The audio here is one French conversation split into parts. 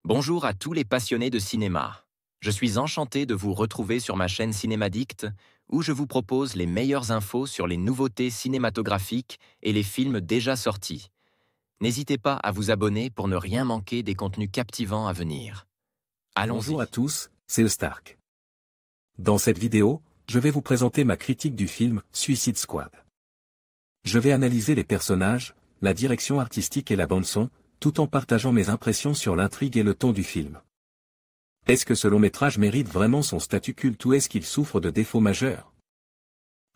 Bonjour à tous les passionnés de cinéma. Je suis enchanté de vous retrouver sur ma chaîne Cinémadicte, où je vous propose les meilleures infos sur les nouveautés cinématographiques et les films déjà sortis. N'hésitez pas à vous abonner pour ne rien manquer des contenus captivants à venir. Bonjour à Allons-y. tous, c'est Stark. Dans cette vidéo, je vais vous présenter ma critique du film Suicide Squad. Je vais analyser les personnages, la direction artistique et la bande-son, tout en partageant mes impressions sur l'intrigue et le ton du film. Est-ce que ce long-métrage mérite vraiment son statut culte ou est-ce qu'il souffre de défauts majeurs?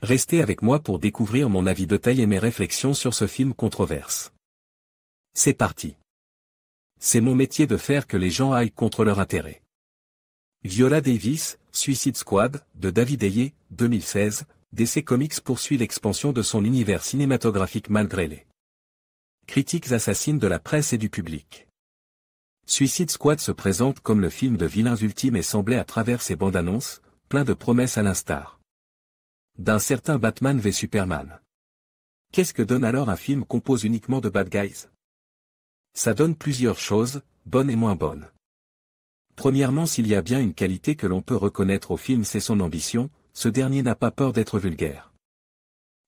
Restez avec moi pour découvrir mon avis détaillé et mes réflexions sur ce film controverse. C'est parti. C'est mon métier de faire que les gens aillent contre leur intérêt. Viola Davis, Suicide Squad, de David Ayer, 2016, DC Comics poursuit l'expansion de son univers cinématographique malgré les critiques assassines de la presse et du public. Suicide Squad se présente comme le film de vilains ultimes et semblait à travers ses bandes annonces, plein de promesses à l'instar d'un certain Batman v Superman. Qu'est-ce que donne alors un film composé uniquement de bad guys? Ça donne plusieurs choses, bonnes et moins bonnes. Premièrement, s'il y a bien une qualité que l'on peut reconnaître au film, c'est son ambition, ce dernier n'a pas peur d'être vulgaire.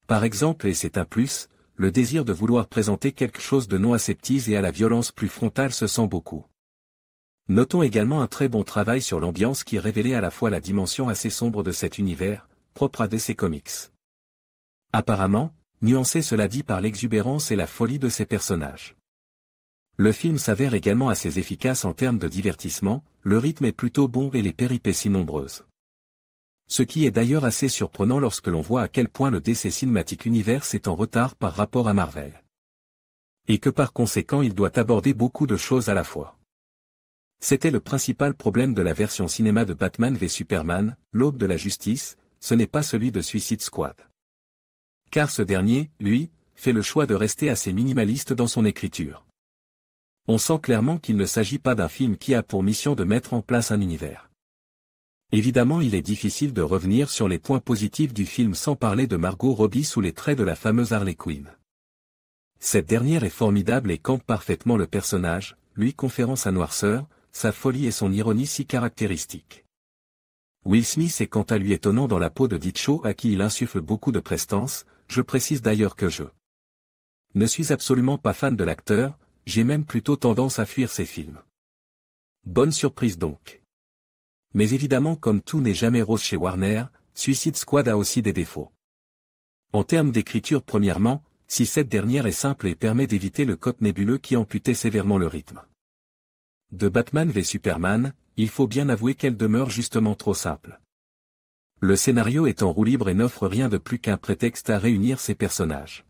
Par exemple, et c'est un plus, le désir de vouloir présenter quelque chose de non aseptisé et à la violence plus frontale se sent beaucoup. Notons également un très bon travail sur l'ambiance qui révélait à la fois la dimension assez sombre de cet univers, propre à DC Comics. Apparemment, nuancé cela dit par l'exubérance et la folie de ses personnages. Le film s'avère également assez efficace en termes de divertissement, le rythme est plutôt bon et les péripéties nombreuses. Ce qui est d'ailleurs assez surprenant lorsque l'on voit à quel point le DC Cinematic Universe est en retard par rapport à Marvel. Et que par conséquent il doit aborder beaucoup de choses à la fois. C'était le principal problème de la version cinéma de Batman v Superman, l'aube de la justice, ce n'est pas celui de Suicide Squad. Car ce dernier, lui, fait le choix de rester assez minimaliste dans son écriture. On sent clairement qu'il ne s'agit pas d'un film qui a pour mission de mettre en place un univers. Évidemment, il est difficile de revenir sur les points positifs du film sans parler de Margot Robbie sous les traits de la fameuse Harley Quinn. Cette dernière est formidable et campe parfaitement le personnage, lui conférant sa noirceur, sa folie et son ironie si caractéristiques. Will Smith est quant à lui étonnant dans la peau de Ditcho à qui il insuffle beaucoup de prestance, je précise d'ailleurs que je ne suis absolument pas fan de l'acteur, j'ai même plutôt tendance à fuir ses films. Bonne surprise donc. Mais évidemment, comme tout n'est jamais rose chez Warner, Suicide Squad a aussi des défauts. En termes d'écriture, premièrement, si cette dernière est simple et permet d'éviter le code nébuleux qui amputait sévèrement le rythme de Batman v Superman, il faut bien avouer qu'elle demeure justement trop simple. Le scénario est en roue libre et n'offre rien de plus qu'un prétexte à réunir ces personnages.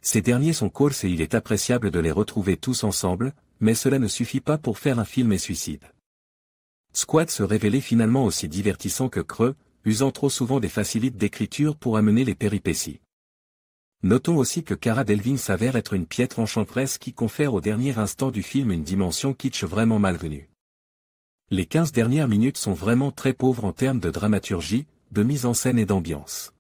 Ces derniers sont courses et il est appréciable de les retrouver tous ensemble, mais cela ne suffit pas pour faire un film et suicide. Squad se révélait finalement aussi divertissant que creux, usant trop souvent des facilités d'écriture pour amener les péripéties. Notons aussi que Cara Delevingne s'avère être une piètre enchanteresse qui confère au dernier instant du film une dimension kitsch vraiment malvenue. Les 15 dernières minutes sont vraiment très pauvres en termes de dramaturgie, de mise en scène et d'ambiance.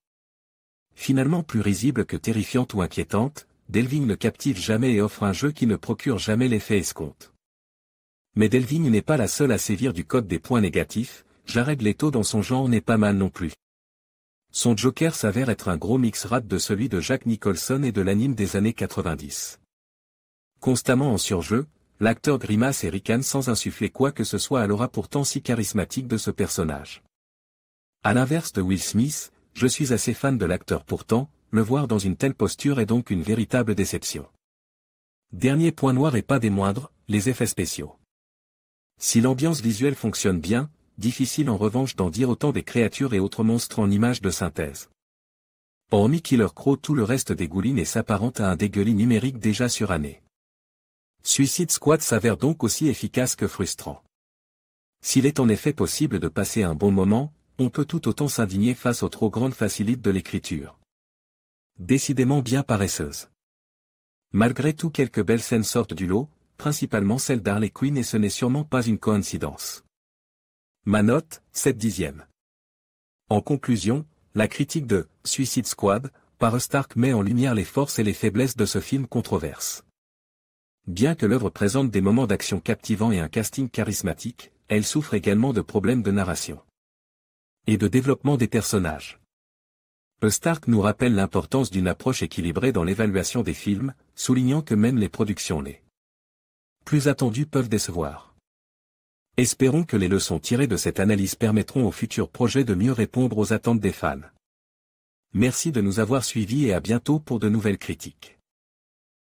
Finalement plus risible que terrifiante ou inquiétante, Delevingne ne captive jamais et offre un jeu qui ne procure jamais l'effet escompte. Mais Delevingne n'est pas la seule à sévir du code des points négatifs, Jared Leto dans son genre n'est pas mal non plus. Son Joker s'avère être un gros mix-rat de celui de Jack Nicholson et de l'anime des années 90. Constamment en surjeu, l'acteur grimace et ricane sans insuffler quoi que ce soit à l'aura pourtant si charismatique de ce personnage. À l'inverse de Will Smith, je suis assez fan de l'acteur pourtant, le voir dans une telle posture est donc une véritable déception. Dernier point noir et pas des moindres, les effets spéciaux. Si l'ambiance visuelle fonctionne bien, difficile en revanche d'en dire autant des créatures et autres monstres en images de synthèse. Hormis Killer Crow, tout le reste dégouline et s'apparente à un dégueulis numérique déjà suranné. Suicide Squad s'avère donc aussi efficace que frustrant. S'il est en effet possible de passer un bon moment, on peut tout autant s'indigner face aux trop grandes facilités de l'écriture. Décidément bien paresseuse. Malgré tout, quelques belles scènes sortent du lot, principalement celle d'Harley Quinn et ce n'est sûrement pas une coïncidence. Ma note, 7/10. En conclusion, la critique de Suicide Squad par Stark met en lumière les forces et les faiblesses de ce film controverse. Bien que l'œuvre présente des moments d'action captivants et un casting charismatique, elle souffre également de problèmes de narration et de développement des personnages. A Stark nous rappelle l'importance d'une approche équilibrée dans l'évaluation des films, soulignant que même les productions les plus attendues peuvent décevoir. Espérons que les leçons tirées de cette analyse permettront aux futurs projets de mieux répondre aux attentes des fans. Merci de nous avoir suivis et à bientôt pour de nouvelles critiques.